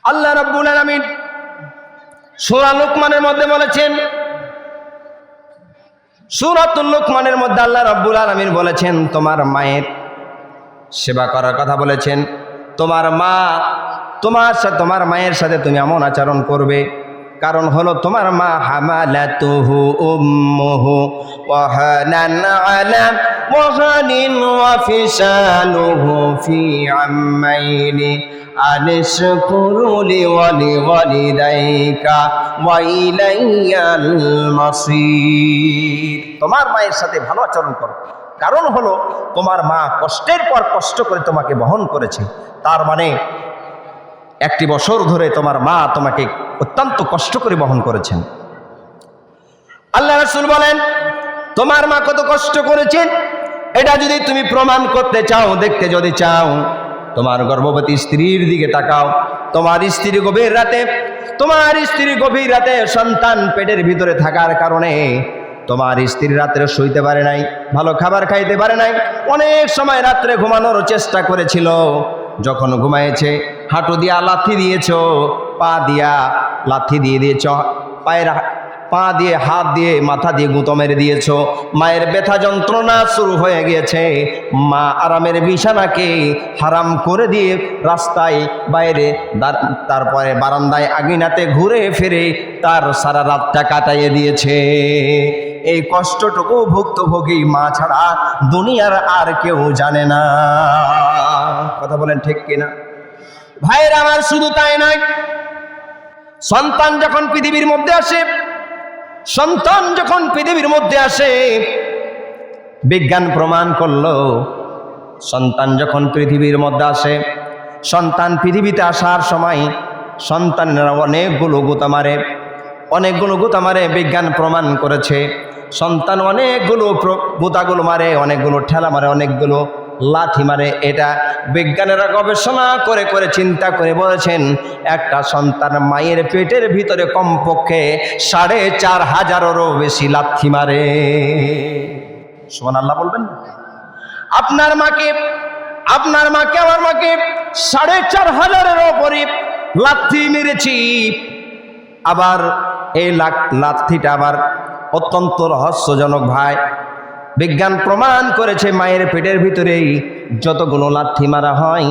আল্লাহ রাব্বুল আলামিন সূরা লুকমানের মধ্যে বলেছেন, সূরাতুল লুকমানের মধ্যে আল্লাহ রাব্বুল আলামিন বলেছেন তোমার মায়ের সেবা করার কথা বলেছেন। তোমার মা তোমার মায়ের সাথে তুমি এমন আচরণ করবে, কারণ হলো তোমার মা হামালাতুহু উম্মুহু ওয়াহানান আলা ওয়াহানিন ওয়া ফিসালুহু ফি আম্মাইনি আনিশকুরুলি ওয়ালিদাইকা ওয়া ইলাইয়াল মাসির। তোমার মায়ের সাথে ভালো আচরণ করো, কারণ হলো তোমার মা কষ্টের পর কষ্ট করে তোমাকে বহন করেছে। তার মানে 1 বছর ধরে তোমার মা তোমাকে অত্যন্ত কষ্ট করে বহন করেছেন। আল্লাহ রাসূল বলেন তোমার মা কত কষ্ট করেছেন এটা যদি তুমি প্রমাণ করতে চাও, দেখতে যদি চাও, তোমার গর্ভবতী স্ত্রীর দিকে তাকাও। তোমার স্ত্রী গভীর রাতে সন্তান পেটের ভিতরে থাকার কারণে তোমার স্ত্রী রাত্রে শুইতে পারে নাই, ভালো খাবার খাইতে পারে নাই, অনেক সময় রাত্রে ঘুমানোর চেষ্টা করেছিল। যখন ঘুমাইছে হাঁটু দিয়া লাথি দিয়েছ, পা দিয়া লাথি দিয়ে দিয়েছ, পায়ের পা দিয়ে হাত দিয়ে মাথা দিয়ে গুঁতো মেরে দিয়েছ। মায়ের ব্যথা যন্ত্রণা শুরু হয়ে গিয়েছে। মা আরামের বিছানাকে হারাম করে দিয়ে রাস্তায় বাইরে, তারপরে বারান্দায় আঙিনাতে ঘুরে ফিরে তার সারা রাতটা কাটাইয়ে দিয়েছে। এই কষ্টটুকু ভুক্তভোগী মা ছাড়া দুনিয়ার আর কেউ জানে না। কথা বলেন ঠিক কিনা ভাইরা আমার? শুধু তাই নয়, সন্তান যখন পৃথিবীর মধ্যে আসে, বিজ্ঞান প্রমাণ করলো সন্তান যখন পৃথিবীর মধ্যে আসে, সন্তান পৃথিবীতে আসার সময় সন্তানেরা অনেকগুলো গুঁতা মারে। বিজ্ঞান প্রমাণ করেছে সন্তান অনেকগুলো গুঁতাগুলো মারে, অনেকগুলো ঠেলা মারে, অনেকগুলো লাথি মারে। এটা বিজ্ঞানীরা গবেষণা করে চিন্তা করে বলেছেন একটা সন্তান মায়ের পেটের ভিতরে কমপক্ষে 4500-এরও বেশি লাথি মারে। সুবহানাল্লাহ বলবেন? আপনার মাকে আমার মাকে 4500-এরও উপরে লাথি মেরেছি। আবার এই লাথিটা আবার অত্যন্ত রহস্যজনক ভাই। বিজ্ঞান প্রমাণ করেছে মায়ের পেটের ভিতরেই যতগুলো লাথি মারা হয়,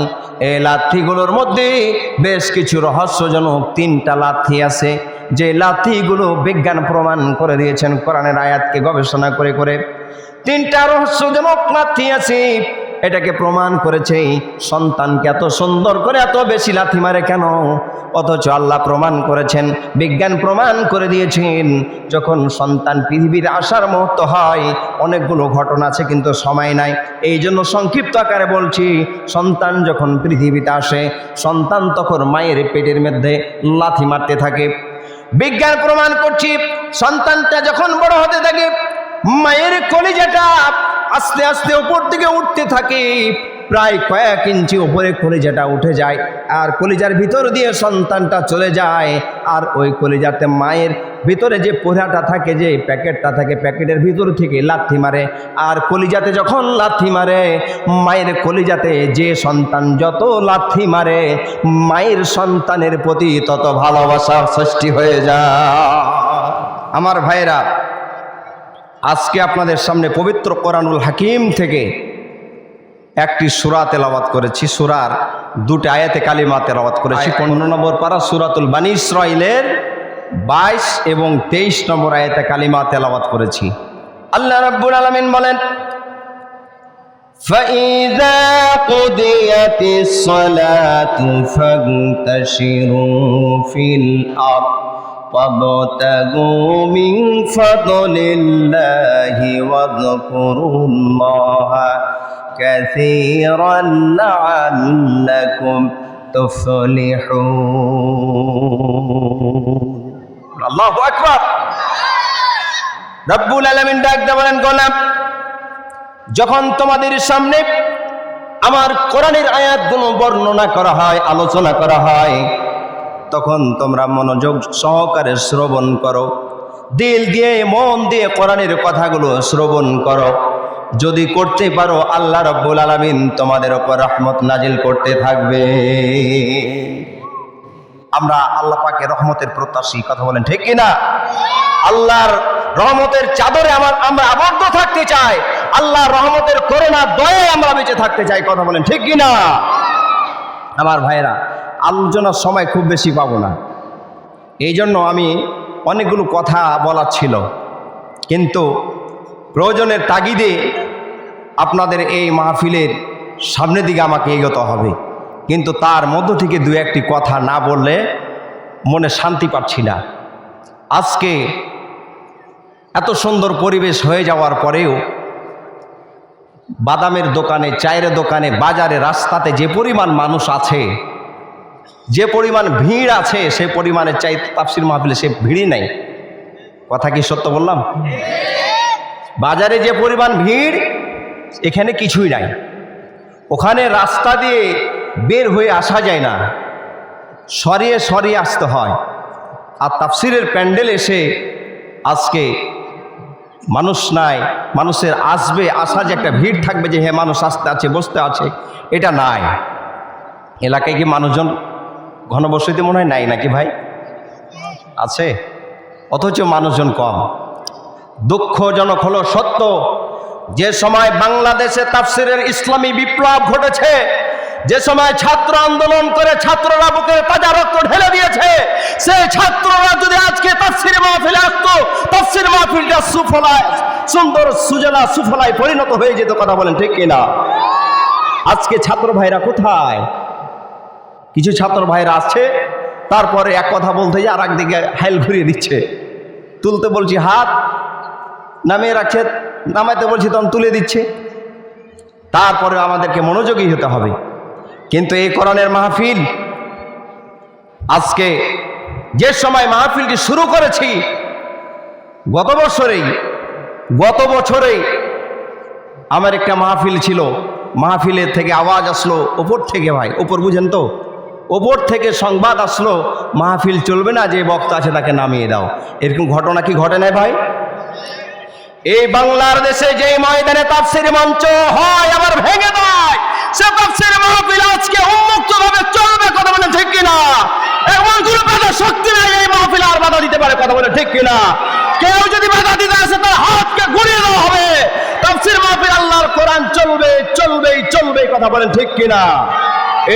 এই লাথিগুলোর মধ্যে বেশ কিছু রহস্যজনক 3টা লাথি আছে, যে লাথিগুলো বিজ্ঞান প্রমাণ করে দিয়েছেন কোরআনের আয়াতকে গবেষণা করে 3টা রহস্যজনক লাথি আছে। এটাকে প্রমাণ করেছে সন্তানকে এত সুন্দর করে এত বেশি লাথি মারে কেন, অথচ আল্লাহ প্রমাণ করেছেন, বিজ্ঞান প্রমাণ করে দিয়েছেন যখন সন্তান পৃথিবীর আসার মুহূর্ত হয়। অনেকগুলো ঘটনা আছে কিন্তু সময় নাই, এই জন্য সংক্ষিপ্ত আকারে বলছি। সন্তান যখন পৃথিবীতে আসে, সন্তান তখন মায়ের পেটের মধ্যে লাথি মারতে থাকে। বিজ্ঞান প্রমাণ করছি সন্তানটা যখন বড় হতে থাকে, মায়ের কলিজাটা আস্তে আস্তে উপর দিকে উঠতে থাকে, প্রায় কয়েক ইঞ্চি উপরে কলিজাটা উঠে যায়, আর কলিজার ভিতর দিয়ে সন্তানটা চলে যায়। আর ওই কলিজাতে মায়ের ভিতরে যে পোড়াটা থাকে, যে প্যাকেটটা থাকে, প্যাকেটের ভিতর থেকে লাথি মারে। আর কলিজাতে যখন লাথি মারে, মায়ের কলিজাতে যে সন্তান যত লাথি মারে, মায়ের সন্তানের প্রতি তত ভালোবাসা সৃষ্টি হয়ে যায়। আমার ভাইরা, আজকে আপনাদের সামনে পবিত্র কোরআনুল হাকিম থেকে একটি সূরা তেলাওয়াত করেছি। সূরার 2টা আয়াতে কালিমা তেলাওয়াত করেছি। 15 নম্বর পারা সূরাতুল বানী ইসরাঈলের 22 এবং 23 নম্বর আয়াতে কালিমা তেলাওয়াত করেছি। আল্লাহ রাব্বুল আলামিন বলেন, ফাইযা কুদিয়াতিস সালাতু ফান্তাশিরু ফিল আরদ وابتغوا من فضل الله واذكروا الله كثيرا لعلكم تفلحون। আল্লাহু আকবার। রব্বুল আলামিন ডাক দিয়ে বলেন, গোলাম, যখন তোমাদের সামনে আমার কোরআনের আয়াতগুলো বর্ণনা করা হয়, আলোচনা করা হয়, তখন তোমরা মনোযোগ সহকারে শ্রবণ করো, দিল দিয়ে মন দিয়ে কোরআনের কথাগুলো শ্রবণ করো। যদি করতে পারো, আল্লাহ রাব্বুল আলামিন তোমাদের উপর রহমত নাজিল করতে থাকবে। আমরা আল্লাহ পাকের রহমতের প্রত্যাশী, কথা বলেন ঠিক কিনা? আল্লাহর রহমতের চাদরে আমরা আবদ্ধ থাকতে চাই, আল্লাহর রহমতের করুণা দয়ায় আমরা বেঁচে থাকতে চাই, কথা বলেন ঠিক কিনা? আমার ভাইরা, আলোচনার সময় খুব বেশি পাবো না, এই জন্য আমি অনেকগুলো কথা বলার ছিল, কিন্তু প্রয়োজনের তাগিদে আপনাদের এই মাহফিলের সামনের দিকে আমাকে এগোতে হবে, কিন্তু তার মধ্য থেকে দু একটি কথা না বললে মনে শান্তি পাচ্ছি না। আজকে এত সুন্দর পরিবেশ হয়ে যাওয়ার পরেও বাদামের দোকানে, চায়ের দোকানে, বাজারে, রাস্তাতে যে পরিমাণ মানুষ আছে, যে পরিমাণ ভিড় আছে, সে পরিমাণের চাই তাফসির মাহফিলে সে ভিড়ই নাই। কথা কি সত্য বললাম? বাজারে যে পরিমাণ ভিড়, এখানে কিছুই নাই। ওখানে রাস্তা দিয়ে বের হয়ে আসা যায় না, সরিয়ে সরিয়ে আসতে হয়। আর তাফসিরের প্যান্ডেল এসে আজকে মানুষ নাই, মানুষের আসবে, আসা যে একটা ভিড় থাকবে যে হ্যাঁ মানুষ আসতে আছে, বসতে আছে, এটা নাই। এলাকায় কি মানুষজন ঘনবসতি মনে হয় নাই নাকি ভাই? আছে, অথচ মানুষজন কম। দুঃখজনক হলো সত্য, যে সময় বাংলাদেশে তাফসিরের ইসলামী বিপ্লব ঘটেছে, যে সময় ছাত্র আন্দোলন করে ছাত্ররা বুকে তাজা রক্ত ঢেলে দিয়েছে, সেই ছাত্ররা যদি আজকে তাফসির মাহফিলে আসতো, তাফসির মাহফিলটা সুফলায়, সুন্দর সুজলা সুফলায় পরিণত হয়ে যেত, কথা বলেন ঠিক কিনা? আজকে ছাত্র ভাইরা কোথায়? কিছু ছাত্র ভাইরা আছে, তারপরে এক কথা বলতে যে আর একদিকে হাইল ঘুরিয়ে দিচ্ছে, তুলতে বলছি হাত নামিয়ে রাখছে, নামাইতে বলছি তখন তুলে দিচ্ছে। তারপরে আমাদেরকে মনোযোগী হতে হবে। কিন্তু এই কোরআনের মাহফিল, আজকে যে সময় মাহফিলটি শুরু করেছি, গত বছরেই আমার একটা মাহফিল ছিল, মাহফিলের থেকে আওয়াজ আসলো ওপর থেকে, ভাই ওপর বুঝেন তো, ওপর থেকে সংবাদ আসলো মাহফিল চলবে না, যে বক্তা আছে তাকে নামিয়ে দাও। এরকম ঘটনা কি ঘটে নাই ভাই? এই বাংলার দেশে যে ময়দানে তাফসীর মঞ্চ হয় আবার ভেঙে দেয়, সে তাফসীর মাহফিল আজকে উন্মুক্ত ভাবে চলবে, কথা বলেন ঠিক কিনা? এমন কোনো বাধা শক্তি নাই এই মাহফিল আর বাধা দিতে পারে, কথা বলেন ঠিক কিনা? কেউ যদি বাধা দিতে আসে তার হাতকে ঘুরিয়ে দেওয়া হবে। তাফসীর মাহফিল আল্লাহর কোরআন চলবে, চলবেই চলবে, কথা বলেন ঠিক কিনা?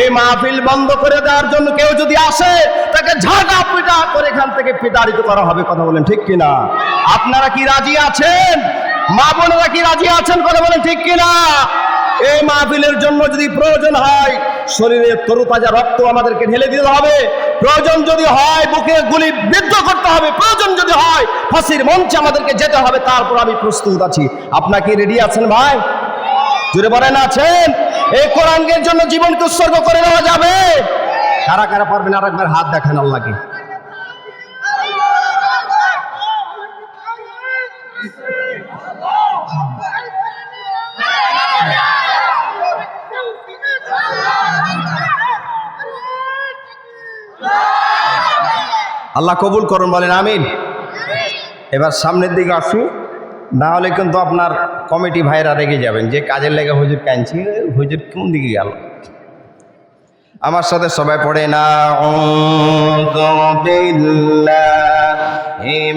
এই মাহফিল বন্ধ করে দেওয়ার জন্য কেউ যদি আসে, তাকে ঝাঁটা পিটা করে এখান থেকে বিতাড়িত করা হবে, কথা বলেন ঠিক কিনা? আপনারা কি রাজি আছেন? মা বোনেরা কি রাজি আছেন, কথা বলেন ঠিক কিনা? এই মাহফিলের জন্য যদি প্রয়োজন হয় শরীরে তরুতাজা রক্ত আমাদেরকে ঢেলে দিতে হবে, প্রয়োজন যদি হয় বুকে গুলি বিদ্ধ করতে হবে, প্রয়োজন যদি হয় ফাঁসির মঞ্চে আমাদেরকে যেতে হবে, তারপর আমি প্রস্তুত আছি। আপনারা কি রেডি আছেন ভাই? জুড়ে বলেন আছেন? এই কোরআনের জন্য জীবনকে উৎসর্গ করে দেওয়া যাবে? কারা কারা পারবেন আর একবার হাত দেখান আল্লাহকে। আল্লাহ কবুল করুন, বলেন আমিন। এবার সামনের দিকে আসুন, না হলে কিন্তু আপনার কমিটি ভাইরা রেগে যাবেন যে কাজের লেগে হুজুর কাঁদছি, হুজুর কোন দিকে গেল। আমার সাথে সবাই পড়ে না, আউযু বিল্লাহি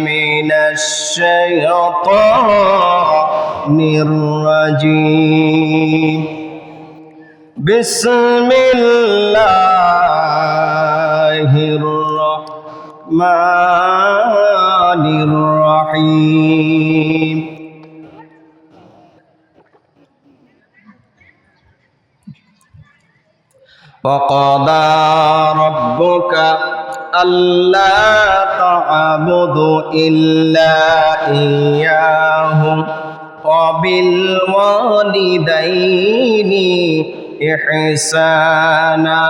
মিনাশ শাইতানির রাজীম, বিসমিল্লাহির রহমানির রহিম। وقضى ربك ألا تعبدوا إلا إياه وبالوالدين إحسانا।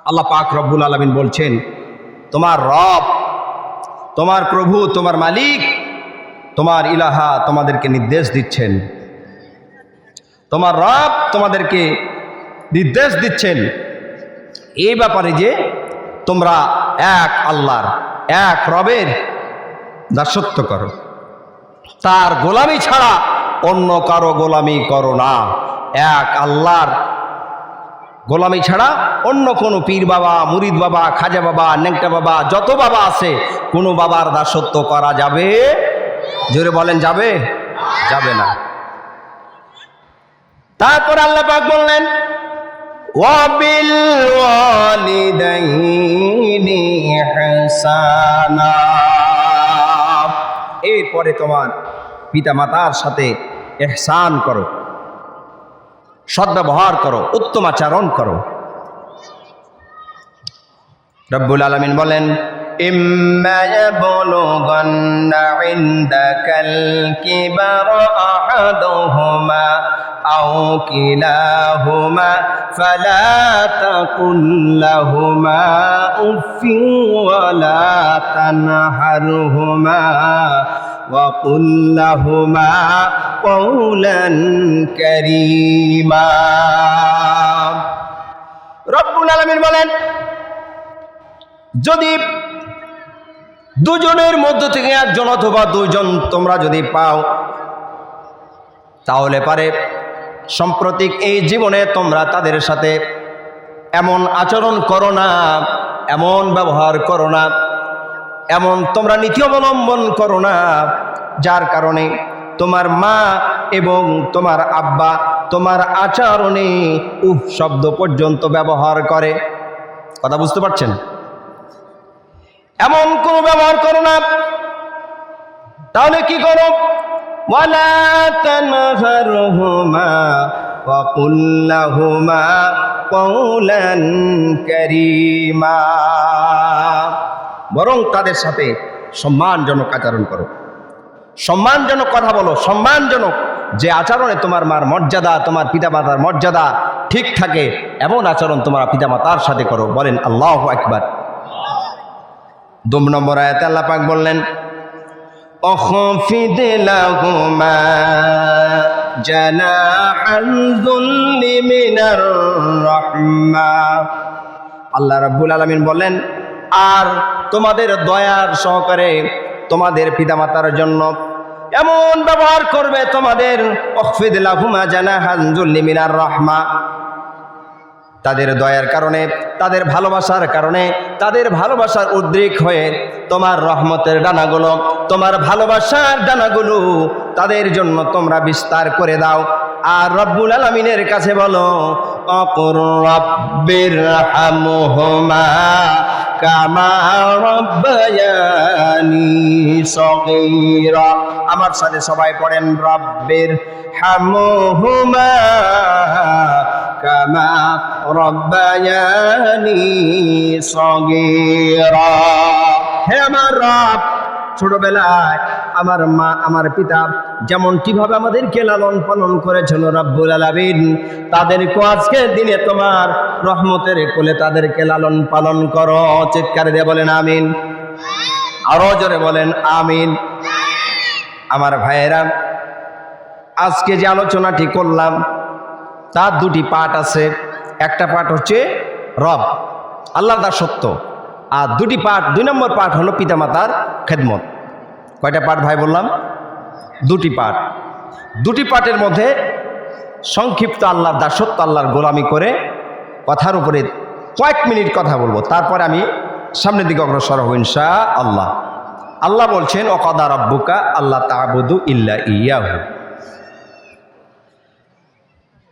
আল্লাহ পাক রব্বুল আলামিন বলছেন, তোমার রব, তোমার প্রভু, তোমার মালিক, তোমার ইলাহা তোমাদেরকে নির্দেশ দিচ্ছেন, তোমার রব তোমাদেরকে নির্দেশ দিচ্ছেন এই ব্যাপারে যে তোমরা এক আল্লাহর, এক রবের দাসত্ব করো, তার গোলামি ছাড়া অন্য কারো গোলামি করো না। এক আল্লাহর গোলামি ছাড়া অন্য কোনো পীর বাবা, মুরিদ বাবা, খাজা বাবা, ন্যাংটা বাবা, যত বাবা আছে কোনো বাবার দাসত্ব করা যাবে? জোরে বলেন, যাবে? যাবে না। তারপর আল্লাহ পাক বললেন ওয়াবিল ওয়ালিদাইনি ইহসানা, এরপরে তোমার পিতা মাতার সাথে ইহসান করো, সদ্ব্যবহার করো, উত্তম আচরণ করো। রব্বুল আলামিন বলেন ইম্মা ইয়াবলুগান্না ইনদাকাল কিবারা আহাদুহুমা আও কিলাহুমা ফালা তাকুল লাহুমা উফফিন ওয়ালা তানহারহুমা ওয়া কুল লাহুমা কওলান কারীমা। রব্বুল আলামিন বলেন যদি দুজনের মধ্য থেকে একজন অথবা দুইজন তোমরা যদি পাও, তাহলে পারে সাম্প্রতিক এই জীবনে তোমরা তাদের সাথে এমন আচরণ করো না, এমন ব্যবহার করো না, এমন তোমরা নীতি অবলম্বন করো না যার কারণে তোমার মা এবং তোমার আব্বা তোমার আচরণে উফ শব্দ পর্যন্ত ব্যবহার করে। কথা বুঝতে পারছেন? এমন কোন ব্যবহার করো না। তাহলে কি করো? ওয়ালা তানহারহুমা ওয়া কুল লাহুমা কওলান কারীমা, বরং তাদের সাথে সম্মানজনক আচরণ করো, সম্মানজনক কথা বলো, সম্মানজনক যে আচরণে তোমার মার মর্যাদা, তোমার পিতামাতার মর্যাদা ঠিক থাকে এমন আচরণ তোমার পিতামাতার সাথে করো। বলেন আল্লাহু আকবার। 2 নম্বর আয়াতে আল্লাহ পাক বললেন অখফিদ লাহুমা জানাহাল যুল্লি মিনার রাহমা। আল্লাহ রাব্বুল আলামিন বলেন আর তোমাদের দয়ার সহকারে তোমাদের পিতামাতার জন্য এমন ব্যবহার করবে তোমাদের অখফিদ লাহুমা জানাহাল যুল্লি মিনার রাহমা, তাদের দয়ার কারণে, তাদের ভালোবাসার কারণে, তাদের ভালোবাসার উদ্রেক হয়ে তোমার রহমতের ডানাগুলো, তোমার ভালোবাসার ডানাগুলো তাদের জন্য তোমরা বিস্তার করে দাও। আর রব্বুল আলামিনের কাছে বলো অকুর রব্বিরহামহুমা কামা রাব্বায়ানি সগীরা। আমার সাথে সবাই পড়েন রব্বিরহামহুমা কামা রাব্বায়ানি সগীরা। হে আমার রব, ছোটবেলায় আমার মা আমার পিতা যেমন কিভাবে আমাদেরকে লালন পালন করেছিল রব্বুল আলামিন, তাদেরকে আজকের দিনে তোমার রহমতের কোলে তাদেরকে লালন পালন করো। চিৎকার দিয়ে বলেন আমিন। আরো জোরে বলেন আমিন। আমার ভাইয়েরা, আজকে যে আলোচনাটি করলাম তার 2টি পার্ট আছে। একটা পার্ট হচ্ছে রব, আল্লাহর দাসত্ব, আর 2টি পার্ট, 2 নম্বর পার্ট হলো পিতামাতার খেদমত। কয়টা পার্ট ভাই বললাম? 2টি পার্ট। 2টি পার্টের মধ্যে সংক্ষিপ্ত আল্লাহর দাসত্ব, আল্লাহর গোলামি করে কথার উপরে কয়েক মিনিট কথা বলবো, তারপরে আমি সামনের দিকে অগ্রসর হব ইনশাআল্লাহ। আল্লাহ বলছেন ওয়াকাদা রাব্বুকা আল্লা তা'বুদু ইল্লা ইয়াহু,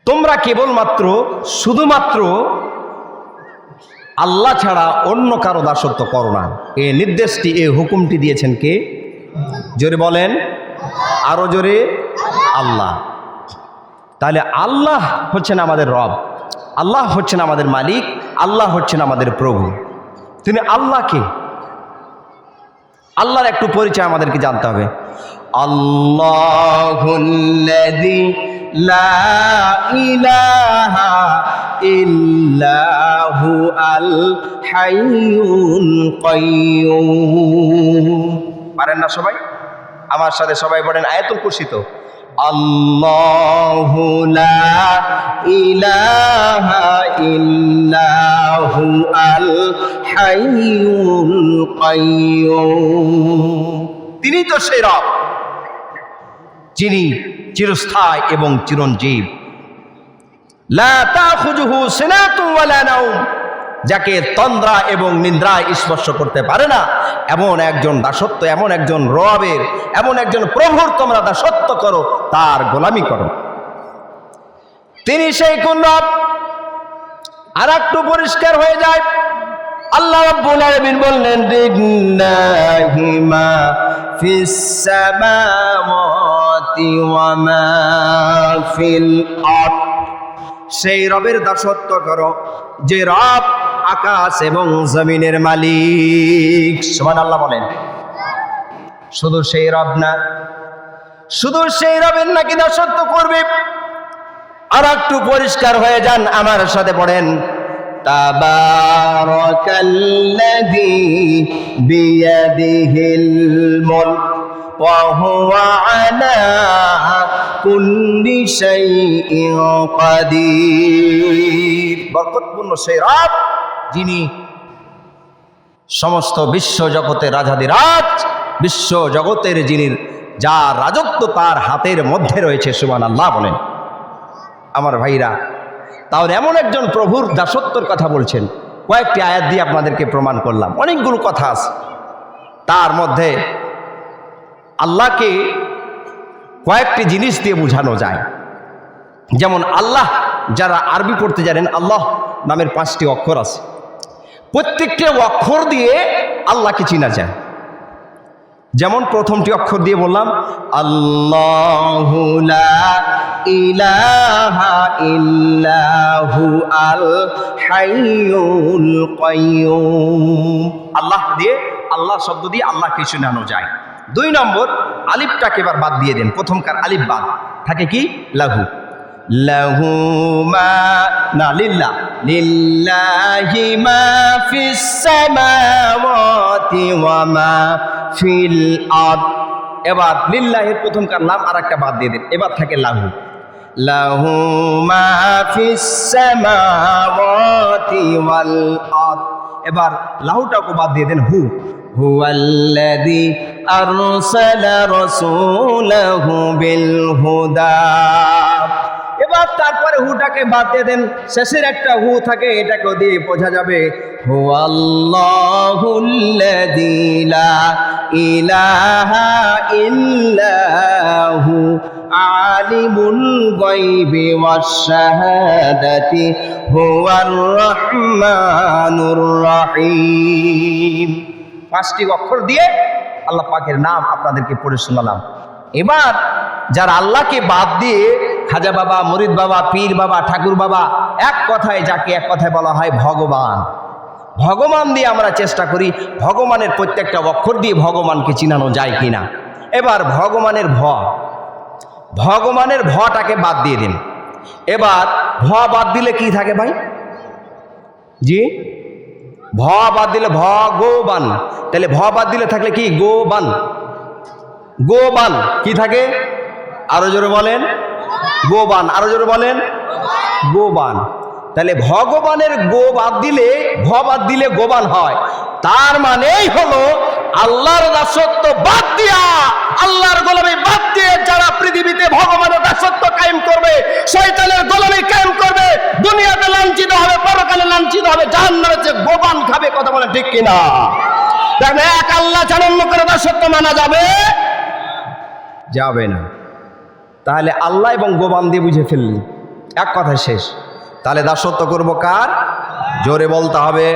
তোমরা কেবলমাত্র শুধুমাত্র আল্লাহ ছাড়া অন্য কারো দাসত্ব করো না। এই নির্দেশটি, এই হুকুমটি দিয়েছেন কে? জোরে বলেন, আরো জোরে, আল্লাহ। তাহলে আল্লাহ হচ্ছেন আমাদের রব, আল্লাহ হচ্ছেন আমাদের মালিক, আল্লাহ হচ্ছেন আমাদের প্রভু। তিনি আল্লাহকে, আল্লাহর একটু পরিচয় আমাদেরকে জানতে হবে। আল্লাহুল্লাযী লা ইলাহা ইল্লাহু আল হাইয়ুল কাইয়্যুম। পারেন না সবাই? আমার সাথে সবাই পড়েন আয়াতুল কুরসি। তো আল্লাহু লা ইলাহা ইল্লাহু আল হাইয়ুল কাইয়্যুম। তিনি তো সেই রব যিনি চিরস্থায়ী এবং চিরঞ্জীব। লা তাখুযুহু সিনাতুন ওয়ালা নাওম, যাকে তন্দ্রা এবং নিদ্রায় স্পর্শ করতে পারে না, এমন একজন দাসত্ব, এমন একজন রবের, এমন একজন প্রভুর তোমরা দাসত্ব করো, তার গোলামি করো। তিনি সেই কোন রব। আর একটু পরিষ্কার হয়ে যায়, আল্লাহ রাব্বুল আলামিন বললেন, লিল্লাহি মা ফিস সামাওয়াতি ওয়া মা ফিল আরদ, সেই রবের দাসত্ব করো যে রব আকাশ এবং জমিনের মালিক। সুবহানাল্লাহ বলেন। শুধু সেই রব না, শুধু সেই রবের নাকি দাসত্ব করবে। আর একটু পরিষ্কার হয়ে যান, আমার সাথে পড়েন, তাবারাকাল্লাযী বিয়াদিহিল মুলক ওয়া হুয়া আলা কুল্লি শাইইন কাদির। বরকতপূর্ণ সেই রব যিনি সমস্ত বিশ্ব জগতের রাজাধিরাজ, বিশ্ব জগতের যিনি, যার রাজত্ব তার হাতের মধ্যে রয়েছে। সুবহানাল্লাহ বলেন। আমার ভাইরা, তাহলে এমন একজন প্রভুর দাসত্বর কথা বলছেন। কয়েকটি আয়াত দিয়ে আপনাদেরকে প্রমাণ করলাম। অনেকগুলো কথা আছে, তার মধ্যে আল্লাহকে কয়েকটি জিনিস দিয়ে বোঝানো যায়। যেমন আল্লাহ, যারা আরবি পড়তে জানেন, আল্লাহ নামের 5টি অক্ষর আছে। প্রত্যেকটি অক্ষর দিয়ে আল্লাহকে চিনা যায়। যেমন প্রথমটি অক্ষর দিয়ে বললাম, আল্লাহু লা ইলাহা ইল্লাহু আল হাইয়ুল কাইয়্যুম। আল্লাহ দিয়ে, আল্লাহ শব্দ দিয়ে আল্লাহকে চিনানো যায়। 2 নম্বর, আলিফটাকে এবার বাদ দিয়ে দেন, প্রথমকার আলিফ বাদ, থাকে কি লাহু। লাহু মা, না লিল্লাহ, লিল্লাহি মা ফিস সামাওয়াতি ওয়া মা ফিল আরদ। এবার লিল্লাহির প্রথমকার লাম আর একটা বাদ দিয়ে দেন, এবার থাকে লাহু। লাহু মা ফিস সামাওয়াতি ওয়াল আরদ। এবার লাহুটাকে বাদ দিয়ে দেন, হু। হুয়াল্লাযী আরসালা রাসূলাহু বিল হুদা। এবার তারপরে হুটাকে বাদ দিয়ে দেন, শেষের একটা হু থাকে, এটাকে দিয়ে বোঝা যাবে, হুয়াল্লাহুল্লাযী লা ইলাহা ইল্লাহু আলিমুল গায়বি ওয়াশ শাহাদাতি হুয়ার রহমানুর রহিম। 5টি অক্ষর দিয়ে আল্লাহ পাকের নাম আপনাদেরকে পড়ে শোনালাম। এবার যারা আল্লাহকে বাদ দিয়ে খাজা বাবা, মুরিদ বাবা, পীর বাবা, ঠাকুর বাবা, এক কথায় যাকে এক কথায় বলা হয় ভগবান, ভগবান দিয়ে আমরা চেষ্টা করি ভগবানের প্রত্যেকটা অক্ষর দিয়ে ভগবানকে চিনানো যায় কিনা। এবার ভগবানের ভগবানের ভটাকে বাদ দিয়ে দিন। এবার ভ বাদ দিলে কি থাকে ভাই? জি, ভ বাদ দিলে ভগবান, তাহলে ভ বাদ দিলে থাকলে কি গোবান। গোবান কি থাকে? আরো জোরে বলেন, গোবান। আরো জোরে বলেন, গোবান। তাহলে ভগবানের গো বাদ দিলে, ভ বাদ দিলে গোবান হয়। তার মানেই হলো আল্লাহর দাসত্ব বাদ দিয়া, আল্লাহর গোলামি বাদ দিয়ে যারা পৃথিবীতে ভগবানের দাসত্ব কায়েম করবে, শয়তানের গোলামি কায়েম করবে, দুনিয়াতে লাঞ্ছিত হবে, পরকালে লাঞ্ছিত হবে, জাহান্নামে যে গোবান খাবে। কথা বলে ঠিক কিনা? দেখেন, এক আল্লাহ ছাড়া অন্য করে দাসত্ব মানা যাবে? যাবে না। তাহলে আল্লাহ এবং গোবান দিয়ে বুঝে ফেললি, এক কথায় শেষ। তাহলে দাসত্ব করব কার? জোরে বলতে হবে।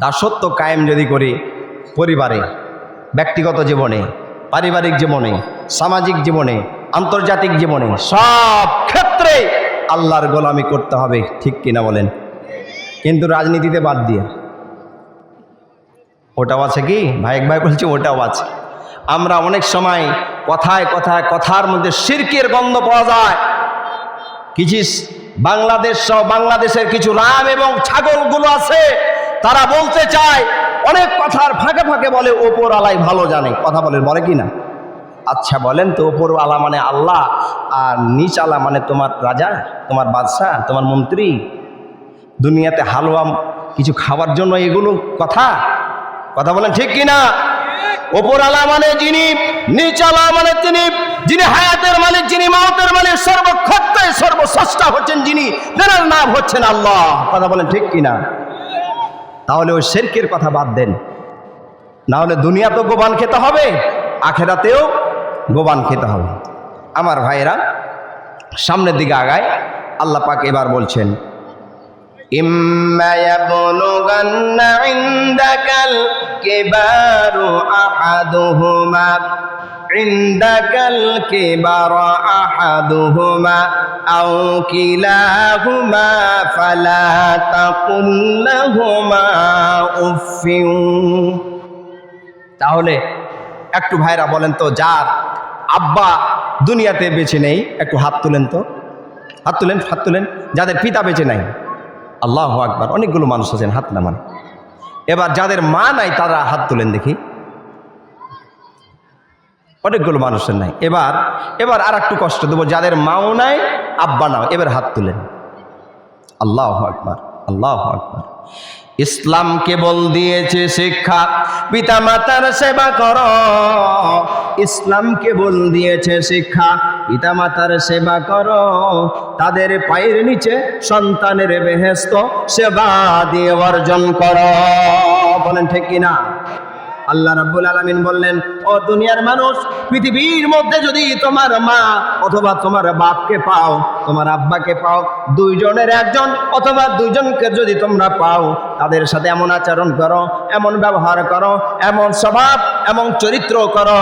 দাসত্ব কায়েম যদি করি পরিবারে, ব্যক্তিগত জীবনে, পারিবারিক জীবনে, সামাজিক জীবনে, আন্তর্জাতিক জীবনে, সব ক্ষেত্রে আল্লাহর গোলামি করতে হবে। ঠিক কিনা বলেন? কিন্তু রাজনীতিতে বাদ দিয়ে, ওটাও আছে কি ভাই? এক ভাই বলছে ওটাও আছে। আমরা অনেক সময় কথায় কথায় কথার মধ্যে শিরকের গন্ধ পাওয়া যায়। কিছু বাংলাদেশ সহ বাংলাদেশের কিছু রাম এবং ছাগলগুলো আছে, তারা বলতে চায়, অনেক কথার ফাঁকে ফাঁকে বলে ওপর আলাই ভালো জানে। কথা বলেন, বলে কি না? আচ্ছা বলেন তো, ওপর আলা মানে আল্লাহ, আর নিচ আলা মানে তোমার রাজা, তোমার বাদশাহ, তোমার মন্ত্রী, দুনিয়াতে হালুয়া কিছু খাবার জন্য এগুলো কথা? কথা বলেন ঠিক কিনা? ওপরালা মানে যিনি, নিচালা মানে তিনি, যিনি হায়াতের মালিক, যিনি মওতের মালিক, সর্বক্ষেত্রে সর্বস্রষ্টা হচ্ছেন যিনি, তেনার নাম হচ্ছেন আল্লাহ। কথা বলেন ঠিক কিনা? তাহলে ওই শিরকের কথা বাদ দেন, না হলে দুনিয়া তো গোবান খেতে হবে, আখেরাতেও গোবান খেতে হবে। আমার ভাইরা সামনের দিকে আগায়, আল্লাহ পাক এবার বলছেন ইম্মা ইয়াবলুগান্না ইনদাকাল কিবারু আহাদুহুমা ইনদাকাল কিবারু আহাদুহুমা আও কিলাহুমা ফালা তাকুল লাহুমা উফিন। তাহলে একটু ভাইরা বলেন তো, যার আব্বা দুনিয়াতে বেঁচে নেই একটু হাত তুলেন তো, হাত তুলেন, হাত তুলেন। যাদের পিতা বেঁচে নাই, আল্লাহু আকবার, অনেকগুলো মানুষ আছেন, হাত নামান। এবার যাদের মা নাই তারা হাত তুলেন দেখি, অনেকগুলো মানুষের নাই। এবার আর একটু কষ্ট দেবো, যাদের মাও নাই আব্বা নাও, এবার হাত তুলেন। আল্লাহু আকবার, আল্লাহু আকবার। ইসলাম কেবল দিয়েছে শিক্ষা, পিতা মাতার সেবা করো। ইসলাম কেবল দিয়েছে শিক্ষা, পিতা মাতার সেবা করো। তাদের পায়ের নিচে সন্তানের বেহেশত সেবা দিয়ে অর্জন করো। বলেন ঠিক কিনা? আল্লাহ রাব্বুল আলামিন বললেন, ও দুনিয়ার মানুষ, পৃথিবীর মধ্যে যদি তোমার মা অথবা তোমার বাপকে পাও, তোমার আব্বাকে পাও, দুইজনের একজন অথবা দুইজনকে যদি তোমরা পাও, তাদের সাথে এমন আচরণ করো, এমন ব্যবহার করো, এমন স্বভাব, এমন চরিত্র করো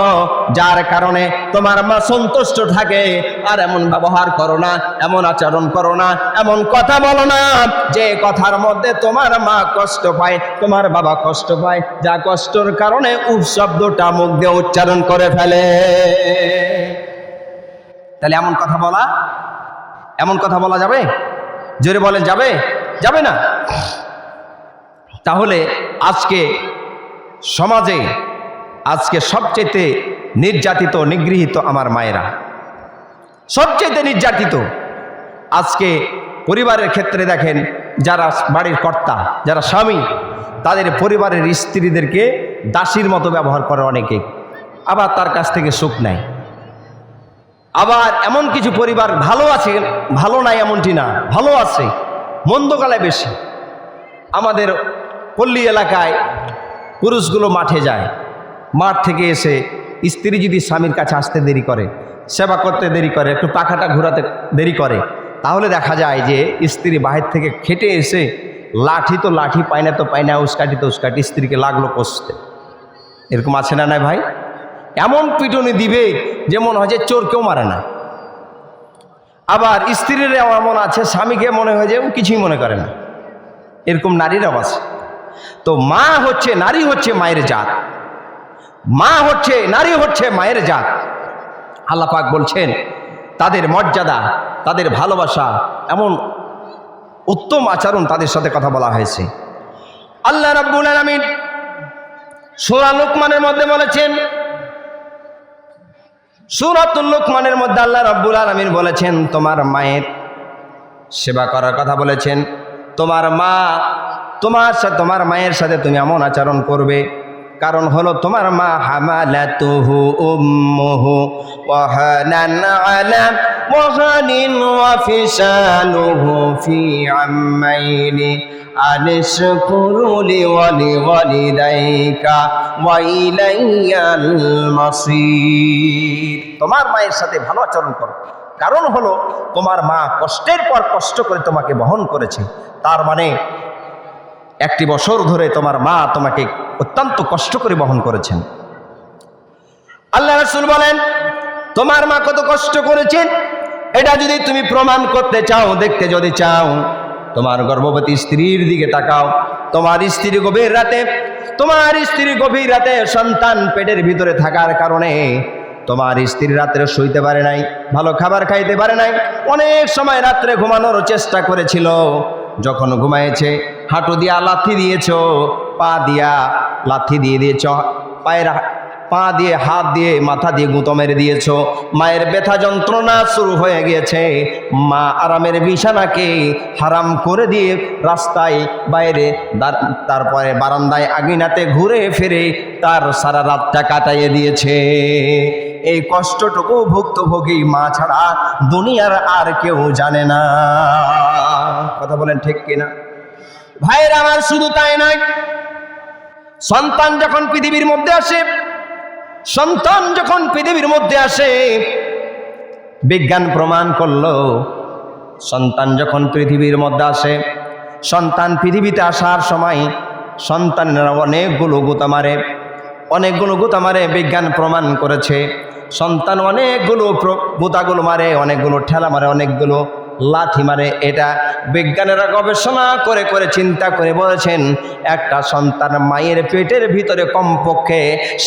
যার কারণে তোমার মা সন্তুষ্ট থাকে। আর এমন ব্যবহার করো না, এমন আচরণ করো না, এমন কথা বলো না যে কথার মধ্যে তোমার মা কষ্ট পায়, তোমার বাবা কষ্ট পায়, যা কষ্টর কারণে উফ শব্দটা মুখ দিয়ে উচ্চারণ করে ফেলে। তাহলে এমন কথা বলা যাবে? জোরে বলেন, যাবে? যাবে না। তাহলে আজকে সমাজে সবচেয়ে নির্যাতিত, নিগৃহীত আমার মায়েরা, সবচেয়ে নির্যাতিত। আজকে পরিবারের ক্ষেত্রে দেখেন, যারা বাড়ির কর্তা, যারা স্বামী, তাদের পরিবারের স্ত্রীদেরকে দাসীর মতো ব্যবহার করে অনেকে, আবার তার কাছ থেকে সুখ নেয়। আবার এমন কিছু পরিবার ভালো আছে, ভালো নাই এমনটি না, ভালো আছে, মন্দকালে বেশি। আমাদের পল্লী এলাকায় পুরুষগুলো মাঠে যায়, মাঠ থেকে এসে স্ত্রী যদি স্বামীর কাছে আসতে দেরি করে, সেবা করতে দেরি করে, একটু পাখাটা ঘোরাতে দেরি করে, তাহলে দেখা যায় যে স্ত্রী বাহির থেকে খেটে এসে লাঠি তো লাঠি, পায় না, উস্কাটি তো উস্কাটি, স্ত্রীকে লাগলো কষতে। এরকম আছে না নাই ভাই? এমন পিটুনি দিবে যেমন হয় যে চোরকেও মারে না। আবার স্ত্রীর এমন আছে, স্বামীকে মনে হয় যে ও কিছুই মনে করে না, এরকম নারীরাও আছে। তো মা হচ্ছে, নারী হচ্ছে মায়ের জাত, মা হচ্ছে, নারী হচ্ছে মায়ের জাত। আল্লাহ পাক বলছেন তাদের মর্যাদা, তাদের ভালোবাসা, এমন উত্তম আচরণ তাদের সাথে কথা বলা হয়েছে। আল্লাহ রাব্বুল আলামিন সূরা লুকমানের মধ্যে বলেছেন, সূরাতুল লুকমানের মধ্যে আল্লাহ রাব্বুল আলামিন বলেছেন তোমার মায়ের সেবা করার কথা বলেছেন। তোমার মা, তোমার মায়ের সাথে তুমি এমন আচরণ করবে, কারণ হলো তোমার মা হামালাতুহু উম্মুহু ওয়াহানান আলা ওয়াহানিন ওয়া ফিসালুহু ফি আম্মাইনি আনিশকুরু লিওয়ালিদাইকা ওয়া ইলাইয়াল মাসির। তোমার মায়ের সাথে ভালো আচরণ করো, কারণ হলো তোমার মা কষ্টের পর কষ্ট করে তোমাকে বহন করেছে। তার মানে 1 বছর ধরে তোমার মা তোমাকে অত্যন্ত কষ্ট করে বহন করেছেন। আল্লাহ রাসূল বলেন তোমার মা কত কষ্ট করেছেন, এটা যদি তুমি প্রমাণ করতে চাও, দেখতে যদি চাও, তোমার গর্ভবতী স্ত্রীর দিকে তাকাও। তোমার স্ত্রী গভীর রাতে সন্তান পেটের ভিতরে থাকার কারণে তোমার স্ত্রী রাত্রে শুইতে পারে নাই, ভালো খাবার খাইতে পারে নাই, অনেক সময় রাত্রে ঘুমানোর চেষ্টা করেছিল। যখন ঘুমায়েছে হাঁটু দিয়া লাথি দিয়েছ, পা দিয়া লাথি দিয়ে দিয়েছ, পায়ের পা দিয়ে হাত দিয়ে মাথা দিয়ে গুঁতো মেরে দিয়েছ, মায়ের ব্যথা যন্ত্রণা শুরু হয়ে গিয়েছে, মা আরামের বিছানাকে হারাম করে দিয়ে রাস্তায় বাইরে তারপরে বারান্দায় আঙিনাতে ঘুরে ফিরে তার সারা রাতটা কাটাইয়ে দিয়েছে। এই কষ্টটুকু ভুক্তভোগী মা ছাড়া দুনিয়ার আর কেউ জানে না। কথা বলেন ঠিক কিনা ভাইরা আমার? শুধু তাই নয়, সন্তান যখন পৃথিবীর মধ্যে আসে, বিজ্ঞান প্রমাণ করলো সন্তান যখন পৃথিবীর মধ্যে আসে, সন্তান পৃথিবীতে আসার সময় সন্তানেরা অনেকগুলো গুঁতা মারে। বিজ্ঞান প্রমাণ করেছে সন্তান অনেকগুলো গুঁতাগুলো মারে, অনেকগুলো ঠেলা মারে, অনেকগুলো লাথি মারে। এটা বিজ্ঞানীরা গবেষণা করে চিন্তা করে বলেছেন একটা সন্তান মায়ের পেটের ভিতরে কমপক্ষে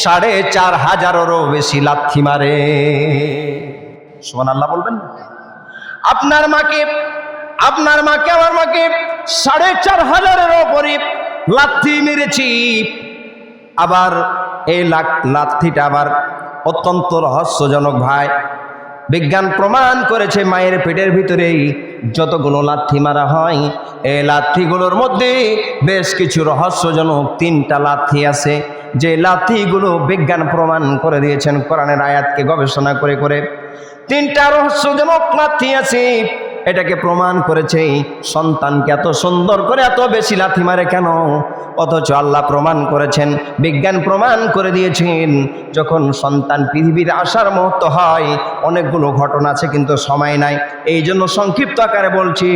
4500-এরও বেশি লাথি মারে। সুবহানাল্লাহ বলবেন? আপনার মাকে আমার মাকে 4500-এরও উপরে লাথি মেরেছি। আবার এই লাথিটা আবার অত্যন্ত রহস্যজনক ভাই। বিজ্ঞান প্রমাণ করেছে মায়ের পেটের ভিতরেই যতগুলো লাথি মারা হয়, এই লাথিগুলোর মধ্যে বেশ কিছু রহস্যজনক 3টা লাথি আছে, যে লাথিগুলো বিজ্ঞান প্রমাণ করে দিয়েছেন কোরআনের আয়াতকে গবেষণা করে 3টা রহস্যজনক লাথি আছে। এটাকে প্রমাণ করেছে সন্তানকে এত সুন্দর করে এত বেশি লাথি মারে কেন, অথচ আল্লাহ প্রমাণ করেছেন, বিজ্ঞান প্রমাণ করে দিয়েছেন যখন সন্তান পৃথিবীর আসার মুহূর্ত হয়। অনেকগুলো ঘটনা আছে কিন্তু সময় নাই, এই জন্য সংক্ষিপ্ত আকারে বলছি।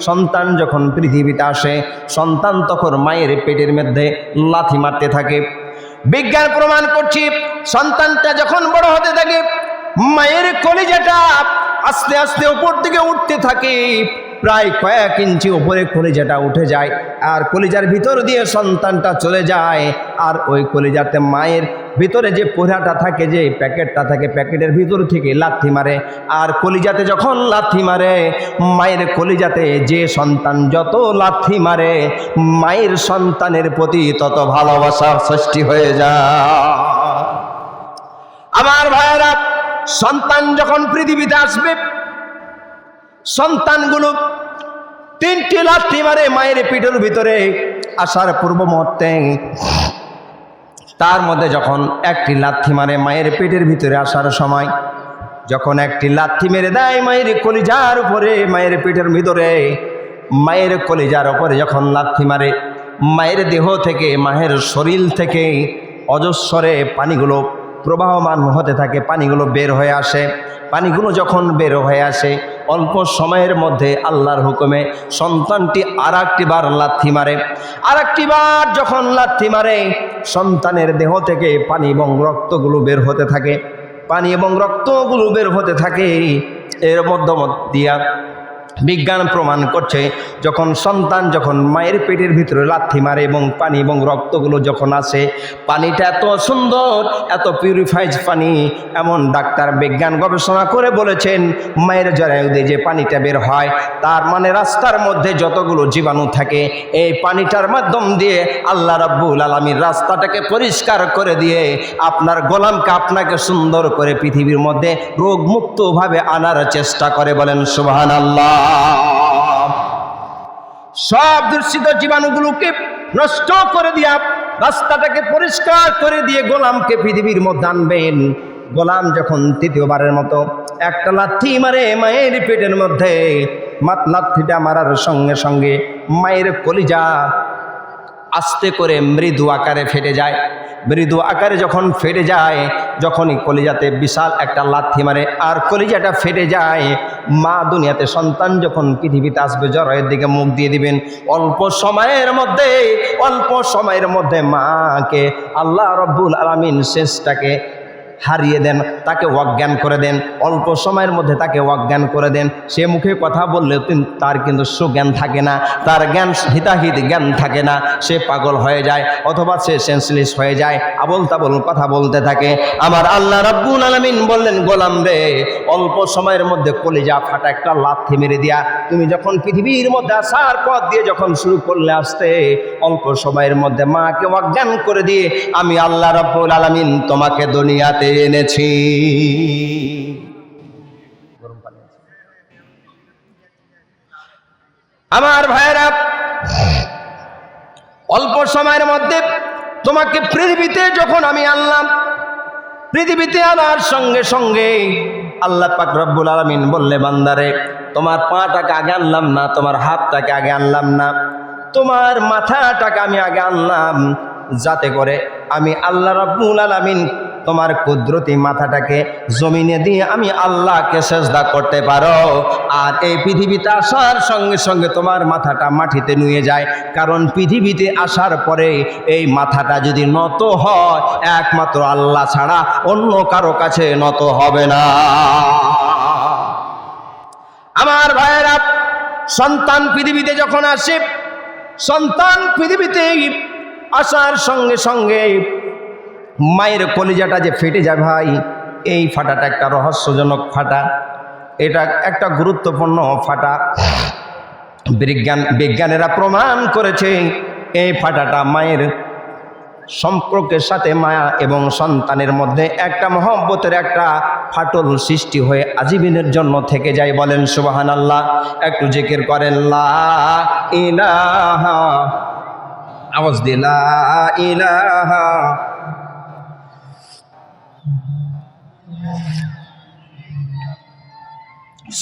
সন্তান যখন পৃথিবীতে আসে, সন্তান তখন মায়ের পেটের মধ্যে লাথি মারতে থাকে। বিজ্ঞান প্রমাণ করছি সন্তানটা যখন বড় হতে থাকে, মায়ের কলিজাটা আস্তে আস্তে উপর দিকে উঠতে থাকে, প্রায় কয়েক ইঞ্চি উপরে কলিজাটা উঠে যায়, আর কলিজার ভিতর দিয়ে সন্তানটা চলে যায়। আর ওই কলিজাতে মায়ের ভিতরে যে পোড়াটা থাকে, যে প্যাকেটটা থাকে, প্যাকেটের ভিতর থেকে লাথি মারে। আর কলিজাতে যখন লাথি মারে, মায়ের কলিজাতে যে সন্তান যত লাথি মারে, মায়ের সন্তানের প্রতি তত ভালোবাসা সৃষ্টি হয়ে যায়। আমার ভাইয়েরা, সন্তান যখন পৃথিবীতে আসবে, সন্তানগুলো 3টি লাথি মারে মায়ের পেটের ভিতরে আসার পূর্ব মুহূর্তে। তার মধ্যে যখন একটি লাথি মারে মায়ের পেটের ভিতরে আসার সময়, যখন একটি লাথি মেরে দেয় মায়ের কলিজার উপরে, মায়ের পেটের ভিতরে, মায়ের কলিজার উপরে যখন লাথি মারে, মায়ের দেহ থেকে, মায়ের শরীর থেকে অজস্রে পানিগুলো প্রবাহমান হতে থাকে, পানিগুলো বের হয়ে আসে। পানিগুলো যখন বের হয়ে আসে, অল্প সময়ের মধ্যে আল্লাহর হুকুমে সন্তানটি আরেকটি বার লাথি মারে। আরেকটি বার যখন লাথি মারে, সন্তানের দেহ থেকে পানি এবং রক্তগুলো বের হতে থাকে, পানি এবং রক্তগুলো বের হতে থাকে। এর মধ্যে দিয়া বিজ্ঞান প্রমাণ করছে যখন সন্তান যখন মায়ের পেটের ভিতরে লাথি মারে এবং পানি এবং রক্তগুলো যখন আসে, পানিটা এত সুন্দর, এত পিউরিফাইড পানি, এমন ডাক্তার বিজ্ঞান গবেষণা করে বলেছেন মায়ের জরায়ুতে যে পানিটা বের হয়, তার মানে রাস্তার মধ্যে যতগুলো জীবাণু থাকে, এই পানিটার মাধ্যম দিয়ে আল্লাহ রাব্বুল আলামিন রাস্তাটাকে পরিষ্কার করে দিয়ে আপনার গোলামকে, আপনাকে সুন্দর করে পৃথিবীর মধ্যে রোগমুক্তভাবে আনার চেষ্টা করে। বলেন সুবহানাল্লাহ। সব দূষিত জীবাণুগুলোকে নষ্ট করে দিয়া রাস্তাটাকে পরিষ্কার করে দিয়ে গোলামকে পৃথিবীর মধ্যে আনবেন। গোলাম যখন তৃতীয়বারের মতো একটা লাথি মারে মায়ের পেটের মধ্যে, লাথিটা মারার সঙ্গে সঙ্গে মায়ের কলিজা আস্তে করে মৃদু আকারে ফেটে যায়। মৃদু আকারে যখন ফেটে যায়, যখনই কলিজাতে বিশাল একটা লাথি মারে আর কলিজাটা ফেটে যায়, মা দুনিয়াতে সন্তান যখন পৃথিবীতে আসবে, জরায়ের দিকে মুখ দিয়ে দিবেন, অল্প সময়ের মধ্যে মাকে আল্লাহ রাব্বুল আলামিন শেষটাকে হারিয়ে দেন, তাকে অজ্ঞান করে দেন, অল্প সময়ের মধ্যে তাকে অজ্ঞান করে দেন। সে মুখে কথা বললেও তার কিন্তু সুজ্ঞান থাকে না, তার জ্ঞান হিতাহিত জ্ঞান থাকে না, সে পাগল হয়ে যায় অথবা সে সেন্সলেস হয়ে যায়, আবোল তাবোল কথা বলতে থাকে। আমার আল্লাহ রাব্বুল আলামিন বললেন, গোলাম রে, অল্প সময়ের মধ্যে কলিজা ফাটা একটা লাথি মেরে দিয়া তুমি যখন পৃথিবীর মধ্যে আসার পথ দিয়ে যখন শুরু করলে আসতে, অল্প সময়ের মধ্যে মাকে অজ্ঞান করে দিয়ে আমি আল্লাহ রাব্বুল আলামিন তোমাকে দুনিয়াতে এনেছি। আমার ভাইরা, অল্প সময়ের মধ্যে তোমাকে পৃথিবীতে যখন আমি আনলাম, পৃথিবীতে আনার সঙ্গে সঙ্গে আল্লাহ পাক রব্বুল আলামিন বললে, বান্দারে, তোমার পাটাকে আগে আনলাম না, তোমার হাতটাকে আগে আনলাম না, তোমার মাথাটাকে আমি আগে আনলাম, যাতে করে আমি আল্লাহ রাব্বুল আলামিন তোমার কুদরতি মাথাটাকে জমিনে দিয়ে আমি আল্লাহকে সেজদা করতে পারো। আর এই পৃথিবীতে আসার সঙ্গে সঙ্গে তোমার মাথাটা মাটিতে নুয়ে যায়, কারণ পৃথিবীতে আসার পরে এই মাথাটা যদি নত হয়, একমাত্র আল্লাহ ছাড়া অন্য কারো কাছে নত হবে না। আমার ভাইয়েরা, সন্তান পৃথিবীতে যখন আসে, সন্তান পৃথিবীতে আসার সঙ্গে সঙ্গে মায়ের কলিজাটা যে ফেটে যায় ভাই, এই ফাটাটা একটা রহস্যজনক ফাটা, এটা একটা গুরুত্বপূর্ণ ফাটা। বিজ্ঞানীরা প্রমাণ করেছে এই ফাটাটা মায়ের সম্পর্কের সাথে মায়া এবং সন্তানের মধ্যে একটা মহব্বতের একটা ফাটল সৃষ্টি হয়ে আজীবনের জন্য থেকে যায়। বলেন সুবহানাল্লাহ, একটু জিকির করেন লা ইলাহা, আওয়াজ দিয়ে লা ইলাহা।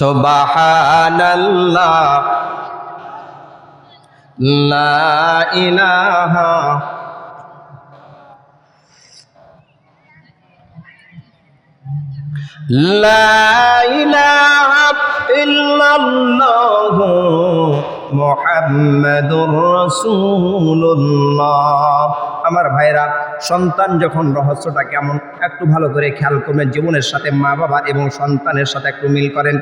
সুবহানাল্লাহ, লা ইলাহা লা ইলাহা ইল্লাল্লাহু মুহাম্মাদুর রাসূলুল্লাহ। আমার ভাইরা, সন্তান যখন রহস্যটা কেমন একটু ভালো করে খেয়াল করবেন, জীবনের সাথে মা বাবা এবং সন্তানের সাথে একটু মিল করেন।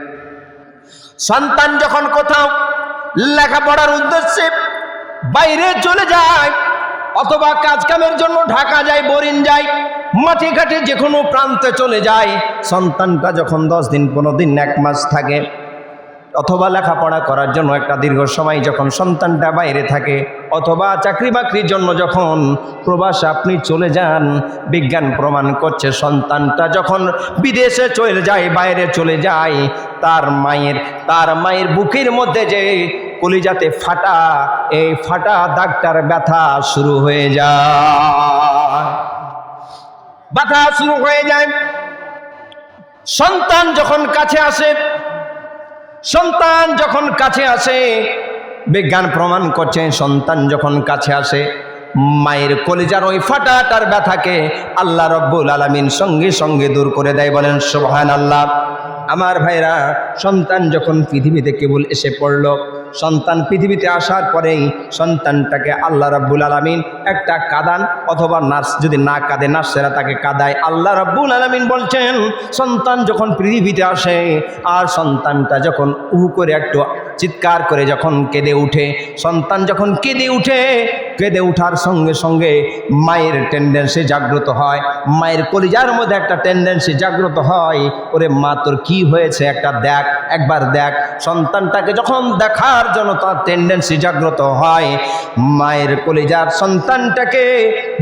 সন্তান যখন কোথাও লেখাপড়ার উদ্দেশ্যে বাইরে চলে যায় অথবা কাজ কামের জন্য ঢাকা যায়, বরিন যায়, মাঠে ঘাটে যে কোনো প্রান্তে চলে যায়, সন্তানটা যখন 10 দিন 15 দিন 1 মাস থাকে অথবা লেখাপড়া করার জন্য একটা দীর্ঘ সময় যখন সন্তানটা বাইরে থাকে অথবা চাকরি বাকরির জন্য যখন প্রবাসে আপনি চলে যান, বিজ্ঞান প্রমাণ করছে সন্তানটা যখন বিদেশে চলে যায়, বাইরে চলে যায়, তার মায়ের বুকের মধ্যে যে কলিজাতে ফাটা, এই ফাটা দাগটার ব্যথা শুরু হয়ে যায়, ব্যথা শুরু হয়ে যায়। সন্তান যখন কাছে আসে, সন্তান যখন কাছে আসে, বিজ্ঞান প্রমাণ করছে সন্তান যখন কাছে আসে, মায়ের কলিজার ওই ফাটাটার ব্যথাকে আল্লাহ রাব্বুল আলামিন সঙ্গে সঙ্গে দূর করে দেয়। বলেন সুবহানাল্লাহ। আমার ভাইরা, সন্তান যখন পৃথিবীতে কেবল এসে পড়ল, সন্তান পৃথিবীতে আসার পরেই সন্তানটাকে আল্লাহ রাব্বুল আলামিন একটা কাঁদান, অথবা নার্স যদি না কাঁদে নার্সেরা তাকে কাঁদায়। আল্লাহ রাব্বুল আলামিন বলছেন, সন্তান যখন পৃথিবীতে আসে আর সন্তানটা যখন করে একটু চিৎকার করে যখন কেঁদে উঠে, সন্তান যখন কেঁদে উঠার সঙ্গে সঙ্গে মায়ের টেন্ডেন্সি জাগ্রত হয়, মায়ের কলিজার মধ্যে একটা টেন্ডেন্সি জাগ্রত হয়, ওরে মা তোর কি হয়েছে একটা দেখ, একবার দেখ। সন্তানটাকে যখন দেখার জন্য তার টেন্ডেন্সি জাগ্রত হয়, মায়ের কলিজার সন্তানটাকে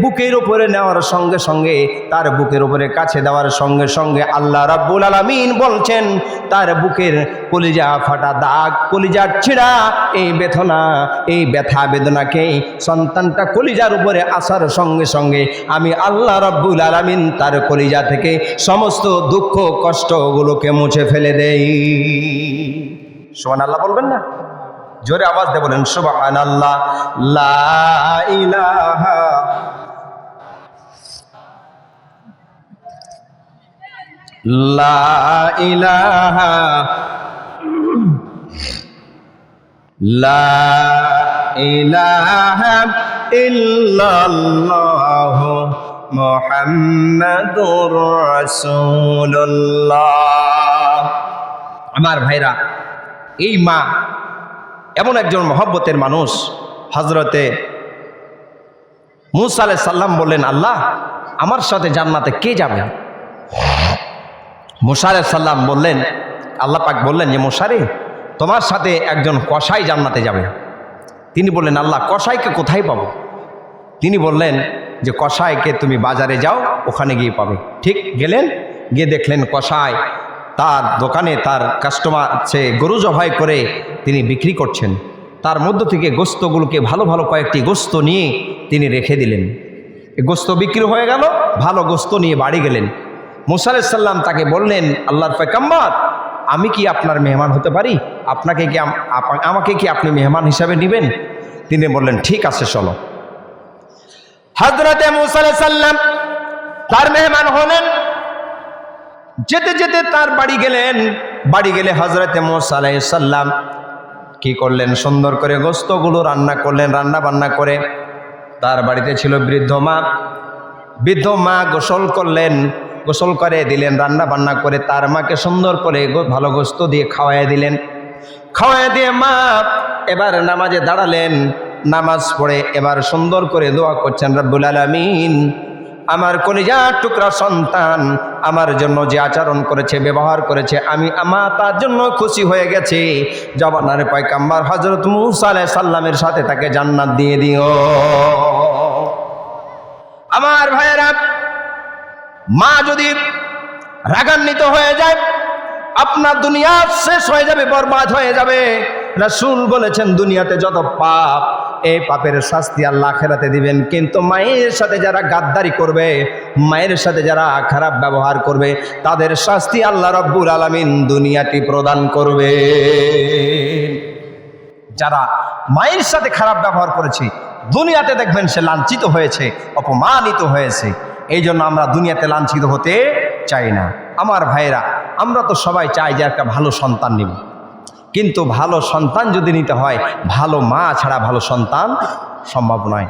বুকের উপরে নেওয়ার সঙ্গে সঙ্গে, তার বুকের উপরে কাছে দেওয়ার সঙ্গে সঙ্গে আল্লাহ রাব্বুল আলামিন বলছেন, তার বুকের কলিজা ফাটা দাগ, কলিজার ছিঁড়া এই বেদনা, এই ব্যথা বেদনাকে সন্তানটা কলিজার উপরে আসার সঙ্গে সঙ্গে আমি আল্লাহ রাব্বুল আলামিন তার কলিজা থেকে সমস্ত দুঃখ কষ্টগুলোকে মুছে ফেলে দেই। সুবহানাল্লাহ বলবেন না? জোরে আওয়াজ দিয়ে বলেন সুবহানাল্লাহ। লা ইলাহা লা ইলাহা লা ইলাহা ইল্লাল্লাহু মুহাম্মাদুর রাসূলুল্লাহ। আমার ভাইরা, এই মা এমন একজন মহব্বতের মানুষ। হযরতে মূসা আলাইহিস সালাম বললেন, আল্লাহ আমার সাথে জান্নাতে কে যাবে? মূসা আলাইহিস সালাম বললেন, আল্লাহ পাক বললেন যে মূসা রে, তোমার সাথে একজন কসাই জান্নাতে যাবে। তিনি বললেন, আল্লাহ কসাইকে কোথায় পাবো? তিনি বললেন যে কসাইকে তুমি বাজারে যাও, ওখানে গিয়ে পাবে। ঠিক গেলেন, গিয়ে দেখলেন কসাই তার দোকানে তার কাস্টমার সে গরু জবাই করে তিনি বিক্রি করছেন। তার মধ্য থেকে গোস্তগুলোকে ভালো ভালো কয়েকটি গোস্ত নিয়ে তিনি রেখে দিলেন। এই গোস্ত বিক্রি হয়ে গেল, ভালো গোস্ত নিয়ে বাড়ি গেলেন। মূসা আলাইহিস সালাম তাকে বললেন, আল্লাহর পয়গম্বর, আমি কি আপনার মেহমান হতে পারি? আমাকে কি আপনি মেহমান হিসাবে নেবেন? তিনি বললেন, ঠিক আছে চলো। হযরতে মূসা আলাইহিস সালাম তার মেহমান হলেন। যেতে যেতে তার বাড়ি গেলেন। বাড়ি গেলে হযরতে মূসা আলাইহিস সালাম কি করলেন? সুন্দর করে গোস্তগুলো রান্না করলেন। রান্না বান্না করে তার বাড়িতে ছিল বৃদ্ধ মা। বৃদ্ধ মা গোসল করলেন, গোসল করে দিলেন। রান্না বান্না করে তার মাকে সুন্দর করে ভালো গোস্ত দিয়ে খাওয়াইয়া দিলেন। খাওয়াইয়া দিয়ে মা এবার নামাজে দাঁড়ালেন। নামাজ পড়ে এবার সুন্দর করে দোয়া করছেন, রব্বুল আলামিন, আমার কলিজার টুকরা সন্তান আমার জন্য যে আচরণ করেছে, ব্যবহার করেছে, আমি তার জন্য খুশি হয়ে গেছি। জবানার পয়গম্বর হযরত মূসা আলাইহিস সালামের সাথে তাকে জান্নাত দিয়ে দিও। আমার ভাইয়েরা, মা যদি রাগান্বিত হয়ে যায়, আপনার দুনিয়া শেষ হয়ে যাবে, বরবাদ হয়ে যাবে। রাসূল বলেছেন, দুনিয়াতে যত পাপ, এই পাপের শাস্তি আল্লাহ আখিরাতে দিবেন। কিন্তু মায়ের সাথে যারা গাদ্দারি করবে, মায়ের সাথে যারা খারাপ ব্যবহার করবে, তাদের শাস্তি আল্লাহ রাব্বুল আলামিন দুনিয়াতে প্রদান করবে। যারা মায়ের সাথে খারাপ ব্যবহার করেছে, দুনিয়াতে দেখবেন সে লাঞ্ছিত হয়েছে, অপমানিত হয়েছে। এই জন্য আমরা দুনিয়াতে লাঞ্ছিত হতে চাই না। আমার ভাইয়েরা, আমরা তো সবাই চাই যে একটা ভালো সন্তান নিব, কিন্তু ভালো সন্তান যদি নিতে হয়, ভালো মা ছাড়া ভালো সন্তান সম্ভব নয়।